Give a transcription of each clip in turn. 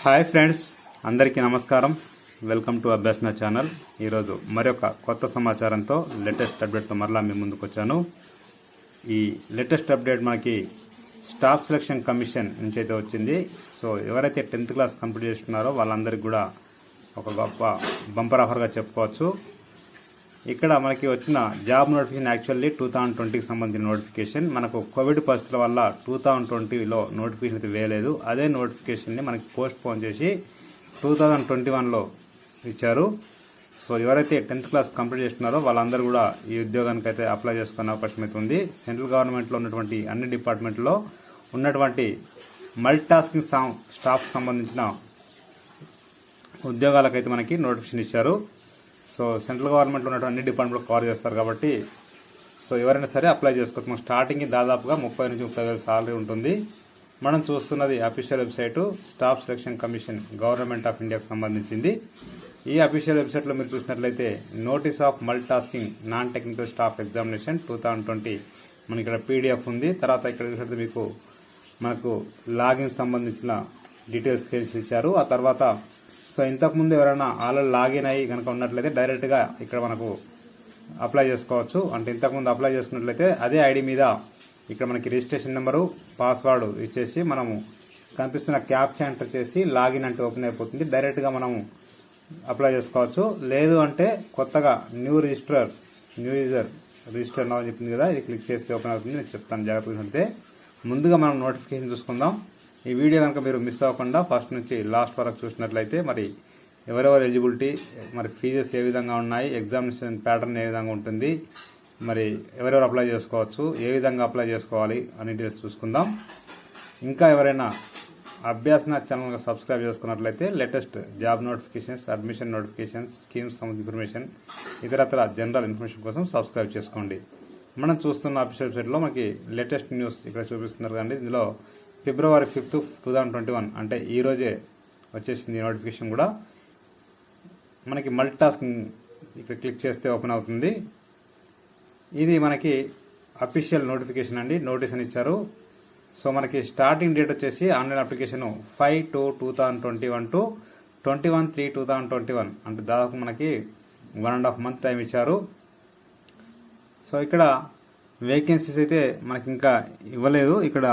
Hi friends, అందరికీ నమస్కారం. Welcome to Abhyasana channel. ఈరోజు మరొక కొత్త సమాచారంతో లేటెస్ట్ అప్డేట్తో మరలా మీ ముందుకు వచ్చాను. ఈ లేటెస్ట్ అప్డేట్ మనకి స్టాఫ్ సెలక్షన్ కమిషన్ నుంచి అయితే వచ్చింది. సో ఎవరైతే 10th క్లాస్ కంప్లీట్ చేస్తున్నారో వాళ్ళందరికీ కూడా ఒక గొప్ప బంపర్ ఆఫర్గా చెప్పుకోవచ్చు. ఇక్కడ మనకి వచ్చిన జాబ్ నోటిఫికేషన్ యాక్చువల్లీ 2020కి సంబంధించిన నోటిఫికేషన్. మనకు కోవిడ్ పరిస్థితుల వల్ల 2020లో నోటిఫికేషన్ అయితే వేయలేదు. అదే నోటిఫికేషన్ని మనకి పోస్ట్ పోన్ చేసి 2021లో ఇచ్చారు. సో ఎవరైతే 10th క్లాస్ కంప్లీట్ చేస్తున్నారో వాళ్ళందరూ కూడా ఈ ఉద్యోగానికి అయితే అప్లై చేసుకునే అవకాశం అయితే ఉంది. సెంట్రల్ గవర్నమెంట్లో ఉన్నటువంటి అన్ని డిపార్ట్మెంట్లో ఉన్నటువంటి మల్టీటాస్కింగ్ స్టాఫ్ సంబంధించిన ఉద్యోగాలకైతే మనకి నోటిఫికేషన్ ఇచ్చారు. సో సెంట్రల్ గవర్నమెంట్లో ఉన్నటువంటి అన్ని డిపార్ట్మెంట్లో కవర్ చేస్తారు కాబట్టి సో ఎవరైనా సరే అప్లై చేసుకోవచ్చు. మనం స్టార్టింగ్ దాదాపుగా 30 నుంచి 30,000 సాలరీ ఉంటుంది. మనం చూస్తున్నది official website staff selection commission government of ఇండియాకు సంబంధించింది. ఈ అఫీషియల్ వెబ్సైట్లో మీరు చూసినట్లయితే notice of multitasking non technical staff examination 2020 మనకి ఇక్కడ పీడిఎఫ్ ఉంది. తర్వాత ఇక్కడ చూసినట్లయితే మనకు లాగిన్ సంబంధించిన డీటెయిల్స్ ఇచ్చారు. ఆ తర్వాత సో ఇంతకుముందు ఎవరైనా ఆల్రెడీ లాగిన్ అయ్యి కనుక ఉన్నట్లయితే డైరెక్ట్గా ఇక్కడ మనకు అప్లై చేసుకోవచ్చు. అంటే ఇంతకుముందు అప్లై చేసుకున్నట్లయితే అదే ఐడి మీద ఇక్కడ మనకి రిజిస్ట్రేషన్ నెంబరు పాస్వర్డ్ ఇచ్చేసి మనము కనిపిస్తున్న క్యాప్చా ఎంటర్ చేసి లాగిన్ అంటే ఓపెన్ అయిపోతుంది. డైరెక్ట్గా మనము అప్లై చేసుకోవచ్చు. లేదు అంటే కొత్తగా న్యూ యూజర్ రిజిస్టర్ అని చెప్పింది కదా, ఇది క్లిక్ చేస్తే ఓపెన్ అవుతుంది. నేను చెప్తాను జాగ్రత్తగా ఉంటే. ముందుగా మనం నోటిఫికేషన్ చూసుకుందాం. ఈ వీడియో కనుక మీరు మిస్ అవ్వకుండా ఫస్ట్ నుంచి లాస్ట్ వరకు చూసినట్లయితే మరి ఎవరెవరు ఎలిజిబిలిటీ, మరి ఫీజెస్ ఏ విధంగా ఉన్నాయి, ఎగ్జామినేషన్ ప్యాటర్న్ ఏ విధంగా ఉంటుంది, మరి ఎవరెవరు అప్లై చేసుకోవచ్చు, ఏ విధంగా అప్లై చేసుకోవాలి అని డీటెయిల్స్ చూసుకుందాం. ఇంకా ఎవరైనా అభ్యాసన ఛానల్గా సబ్స్క్రైబ్ చేసుకున్నట్లయితే latest job notifications, admission notifications, schemes సంబంధించిన ఇన్ఫర్మేషన్, ఇతరత్ర జనరల్ ఇన్ఫర్మేషన్ కోసం సబ్స్క్రైబ్ చేసుకోండి. మనం చూస్తున్న అఫీషియల్ వెబ్సైట్లో మనకి లేటెస్ట్ న్యూస్ ఇక్కడ చూపిస్తున్నారు కండి. ఇందులో February 5th, 2021 అంటే ఈరోజే వచ్చేసింది నోటిఫికేషన్ కూడా. మనకి మల్టీటాస్కింగ్ ఇక్కడ క్లిక్ చేస్తే ఓపెన్ అవుతుంది. ఇది మనకి అఫీషియల్ నోటిఫికేషన్ అండి, నోటీస్ అని ఇచ్చారు. సో మనకి స్టార్టింగ్ డేట్ వచ్చేసి ఆన్లైన్ అప్లికేషన్ 5/2/2021 టు 21/3/2021 అంటే దాదాపు మనకి 1.5 month టైం ఇచ్చారు. సో ఇక్కడ వేకెన్సీస్ అయితే మనకి ఇంకా ఇవ్వలేదు. ఇక్కడ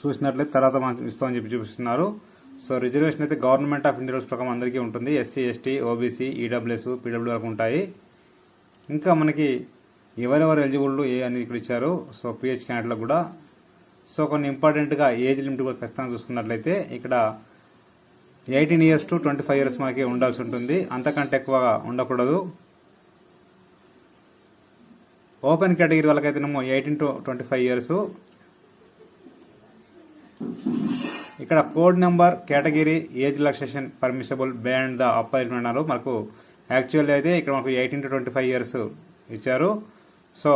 చూసినట్లయితే తర్వాత మనకి ఇస్తామని చెప్పి చూపిస్తున్నారు. సో రిజర్వేషన్ అయితే గవర్నమెంట్ ఆఫ్ ఇండియా రూల్స్ ప్రకారం అందరికీ ఉంటుంది. SC, ST, OBC, EWS, PW వరకు ఉంటాయి. ఇంకా మనకి ఎవరెవరు ఎలిజిబుల్ ఏ అనేది ఇక్కడ ఇచ్చారు. సో పిహెచ్ క్యాండిడేట్లకు కూడా. సో కొన్ని ఇంపార్టెంట్గా ఏజ్ లిమిట్ కూడా ఖచ్చితంగా చూసుకున్నట్లయితే ఇక్కడ 18 years to 25 years మనకి ఉండాల్సి ఉంటుంది. అంతకంటే ఎక్కువగా ఉండకూడదు. ఓపెన్ కేటగిరీ వాళ్ళకైతేనేమో 18 to 25 years. ఇక్కడ code number, category, age relaxation permissible beyond the upper అన్నారు. మనకు యాక్చువల్లీ అయితే ఇక్కడ మనకు 18 to 25 years ఇచ్చారు. సో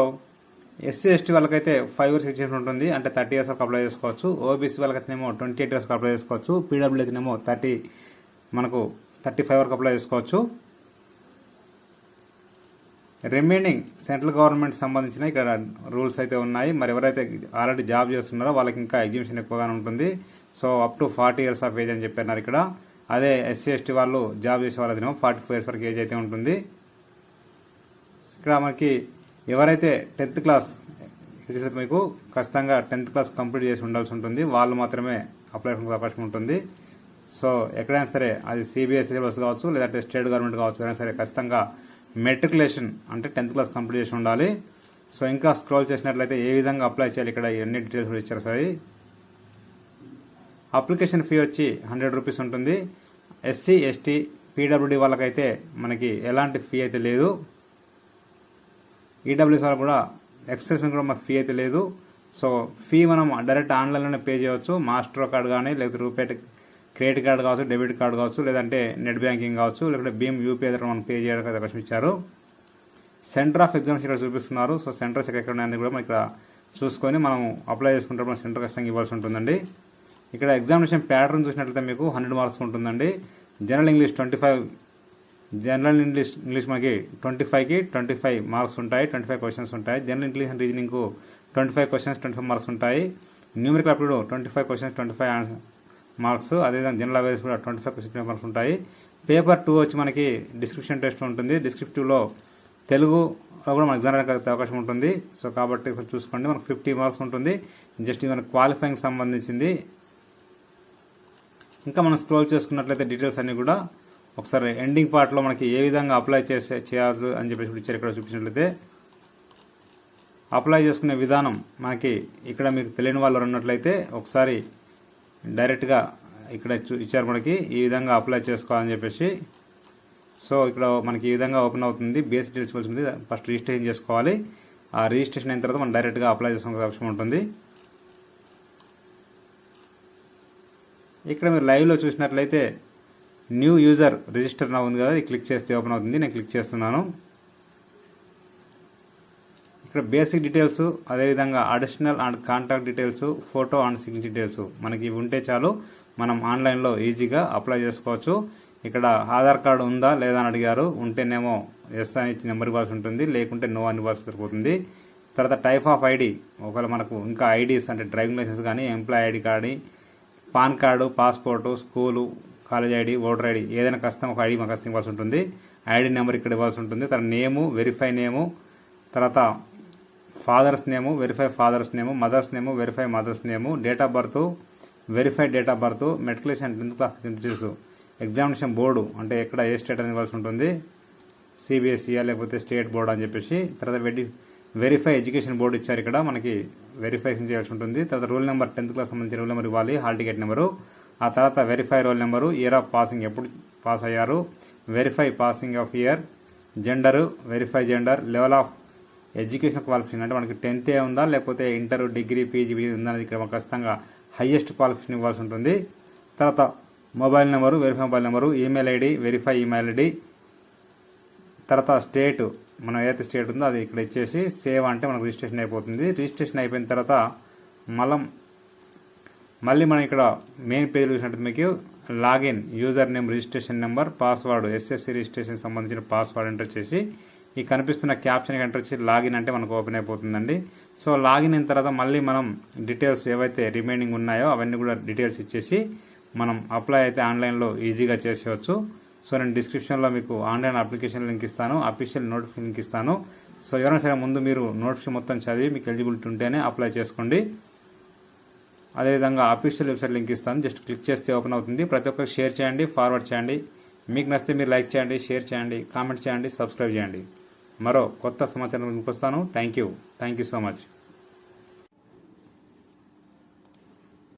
ఎస్సీ, ఎస్టీ వాళ్ళకైతే 5 years ఎగ్జామ్షన్ ఉంటుంది, అంటే 30 years వరకు అప్లై చేసుకోవచ్చు. ఓబీసీ వాళ్ళకైతేనేమో 28 years అప్లై చేసుకోవచ్చు. పీడబ్ల్యూ అయితేనేమో 35 వరకు అప్లై చేసుకోవచ్చు. రిమైనింగ్ సెంట్రల్ గవర్నమెంట్ సంబంధించిన ఇక్కడ రూల్స్ అయితే ఉన్నాయి. మరి ఎవరైతే ఆల్రెడీ జాబ్ చేస్తున్నారో వాళ్ళకి ఇంకా ఎగ్జిబిషన్ ఎక్కువగానే ఉంటుంది. So up to 40 years of age అని చెప్పారు ఇక్కడ. అదే ఎస్సీ, ఎస్టీ వాళ్ళు జాబ్ చేసే వాళ్ళదేమో 44 years వరకు ఏజ్ అయితే ఉంటుంది. ఇక్కడ మనకి ఎవరైతే 10th క్లాస్ మీకు ఖచ్చితంగా 10th క్లాస్ కంప్లీట్ చేసి ఉండాల్సి ఉంటుంది. వాళ్ళు మాత్రమే అప్లై చేసుకునే అవకాశం ఉంటుంది. సో ఎక్కడైనా సరే అది సిబిఎస్ఈ సిలబస్ కావచ్చు, లేదంటే స్టేట్ గవర్నమెంట్ కావచ్చు, అయినా సరే ఖచ్చితంగా మెట్రికులేషన్ అంటే 10th క్లాస్ కంప్లీట్ చేసి ఉండాలి. సో ఇంకా స్క్రోల్ చేసినట్లయితే ఏ విధంగా అప్లై చేయాలి ఇక్కడ ఎన్ని డీటెయిల్స్ కూడా ఇచ్చారు సార్. అప్లికేషన్ ఫీ వచ్చి 100 rupees ఉంటుంది. ఎస్సీ, ఎస్టీ, పీడబ్ల్యూడీ వాళ్ళకైతే మనకి ఎలాంటి ఫీ అయితే లేదు. ఈడబ్ల్యూఎస్ వాళ్ళకు కూడా ఎక్సెస్ కూడా మనకు ఫీ అయితే లేదు. సో ఫీ మనం డైరెక్ట్ ఆన్లైన్లోనే పే చేయవచ్చు. మాస్టర్ కార్డ్ కానీ, లేకపోతే రూపే క్రెడిట్ కార్డు కావచ్చు, డెబిట్ కార్డు కావచ్చు, లేదంటే నెట్ బ్యాంకింగ్ కావచ్చు, లేకపోతే భీమ్ యూపీఐ ద్వారా మనం పే చేయడానికి అవకాశం ఇచ్చారు. సెంటర్ ఆఫ్ ఎగ్జామ్స్ ఇక్కడ చూపిస్తున్నారు. సో సెంటర్స్ ఎక్కడ ఉన్నాయని కూడా మనం ఇక్కడ చూసుకొని మనం అప్లై చేసుకుంటే మనం సెంటర్ ఖచ్చితంగా ఇవ్వాల్సి ఉంటుందండి. ఇక్కడ ఎగ్జామినేషన్ ప్యాటర్న్ చూసినట్లయితే మీకు 100 marks ఉంటుందండి. జనరల్ ఇంగ్లీష్ 25, జనరల్ ఇంగ్లీష్ మనకి 25కి 25 marks ఉంటాయి, 25 questions ఉంటాయి. జనరల్ ఇంగ్లీష్ అండ్ రీజనింగ్కు 25 questions 25 marks ఉంటాయి. Numerical aptitude 25 questions 25 marks. అదేవిధంగా జనరల్ అవేర్నెస్ కూడా 25 మార్క్స్ ఉంటాయి. పేపర్ 2 వచ్చి మనకి డిస్క్రిప్షన్ టెస్ట్ ఉంటుంది. డిస్క్రిప్టివ్లో తెలుగు కూడా మనకు ఎగ్జామ్ రాయడానికి అవకాశం ఉంటుంది. సో కాబట్టి చూసుకోండి, మనకు 50 మార్క్స్ ఉంటుంది. జస్ట్ ఇది మనకు క్వాలిఫైయింగ్ సంబంధించింది. ఇంకా మనం స్క్రోల్ చేసుకున్నట్లయితే డీటెయిల్స్ అన్నీ కూడా ఒకసారి ఎండింగ్ పార్ట్లో మనకి ఏ విధంగా అప్లై చేయాలి అని చెప్పేసి ఇచ్చారు. ఇక్కడ చూపించినట్లయితే అప్లై చేసుకునే విధానం మనకి ఇక్కడ మీకు తెలియని వాళ్ళు ఉన్నట్లయితే ఒకసారి డైరెక్ట్గా ఇక్కడ ఇచ్చారు మనకి ఈ విధంగా అప్లై చేసుకోవాలని చెప్పేసి. సో ఇక్కడ మనకి ఈ విధంగా ఓపెన్ అవుతుంది. బేసిక్ డీటెయిల్స్ వస్తుంది. ఫస్ట్ రిజిస్ట్రేషన్ చేసుకోవాలి. ఆ రిజిస్ట్రేషన్ అయిన తర్వాత మనం డైరెక్ట్గా అప్లై చేసుకునే అవకాశం ఉంటుంది. ఇక్కడ మీరు లైవ్లో చూసినట్లయితే న్యూ యూజర్ రిజిస్టర్ నా ఉంది కదా, ఇది క్లిక్ చేస్తే ఓపెన్ అవుతుంది. నేను క్లిక్ చేస్తున్నాను. ఇక్కడ బేసిక్ డీటెయిల్స్, అదేవిధంగా additional and contact details, photo and signature details మనకి ఇవి ఉంటే చాలు, మనం ఆన్లైన్లో ఈజీగా అప్లై చేసుకోవచ్చు. ఇక్కడ ఆధార్ కార్డు ఉందా లేదా అని అడిగారు. ఉంటేనేమో ఎస్ అని ఇచ్చి నెంబర్ ఇవ్వాల్సి ఉంటుంది, లేకుంటే నో అని ఇవ్వాల్సి సరిపోతుంది. తర్వాత టైప్ ఆఫ్ ఐడి, ఒకవేళ మనకు ఇంకా ఐడీస్ అంటే డ్రైవింగ్ లైసెన్స్ కానీ, ఎంప్లాయ్ ఐడి కానీ, pan card, passport, school, college ID, voter ID ఏదైనా కష్టం ఒక ఐడి మాకు కష్టం ఇవ్వాల్సి ఉంటుంది. ఐడి నెంబర్ ఇక్కడ ఇవ్వాల్సి ఉంటుంది. తర్వాత నేము, వెరిఫై నేము, తర్వాత father's name, verify father's name, mother's name, verify mother's name, date of birth, verify date of birth, matriculation 10th class details, examination board అంటే ఎక్కడ ఏ స్టేట్ అని ఇవ్వాల్సి ఉంటుంది, సిబిఎస్ఈ లేకపోతే స్టేట్ బోర్డు అని చెప్పేసి. తర్వాత వెరిఫై ఎడ్యుకేషన్ బోర్డు ఇచ్చారు, ఇక్కడ మనకి వెరిఫికేషన్ చేయాల్సి ఉంటుంది. తర్వాత రూల్ నెంబర్ 10th క్లాస్ సంబంధించిన రూల్ నెంబర్ ఇవ్వాలి, హాల్ టికెట్ నెంబరు. ఆ తర్వాత verify roll number, year of passing ఎప్పుడు పాస్ అయ్యారు, verify passing of year, gender, verify gender, level of education qualification అంటే మనకి 10th ఉందా లేకపోతే ఇంటర్, డిగ్రీ, పీజీ ఉందా అనేది ఇక్కడ ఖచ్చితంగా హైయెస్ట్ క్వాలిఫికేషన్ ఇవ్వాల్సి ఉంటుంది. తర్వాత mobile number, verify mobile number, email ID, verify email ID. తర్వాత స్టేట్, మనం ఏదైతే స్టేట్ ఉందో అది ఇక్కడ ఇచ్చేసి సేవ్ అంటే మనకు రిజిస్ట్రేషన్ అయిపోతుంది. రిజిస్ట్రేషన్ అయిపోయిన తర్వాత మళ్ళీ మనం ఇక్కడ మెయిన్ పేజ్ చూసినట్టు మీకు login, user name, registration number, password, SSC registration సంబంధించిన పాస్వర్డ్ ఎంటర్ చేసి ఈ కనిపిస్తున్న క్యాప్షన్ ఎంటర్ చేసి లాగిన్ అంటే మనకు ఓపెన్ అయిపోతుందండి. సో లాగిన్ అయిన తర్వాత మళ్ళీ మనం డీటెయిల్స్ ఏవైతే రిమైనింగ్ ఉన్నాయో అవన్నీ కూడా డీటెయిల్స్ ఇచ్చేసి మనం అప్లై అయితే ఆన్లైన్లో ఈజీగా చేసేవచ్చు. సో నేను డిస్క్రిప్షన్లో మీకు ఆన్లైన్ అప్లికేషన్ లింక్ ఇస్తాను, అఫీషియల్ నోటిఫికేషన్ లింక్ ఇస్తాను. సో ఎవరైనా సరే ముందు మీరు నోటిఫికేషన్ మొత్తం చదివి మీకు ఎలిజిబిలిటీ ఉంటేనే అప్లై చేసుకోండి. అదేవిధంగా అఫీషియల్ వెబ్సైట్ లింక్ ఇస్తాను, జస్ట్ క్లిక్ చేస్తే ఓపెన్ అవుతుంది. ప్రతి ఒక్కరికి షేర్ చేయండి, ఫార్వర్డ్ చేయండి. మీకు నచ్చితే మీరు లైక్ చేయండి, షేర్ చేయండి, కామెంట్ చేయండి, సబ్స్క్రైబ్ చేయండి. మరో కొత్త సమాచారం వస్తాను. Thank you so much.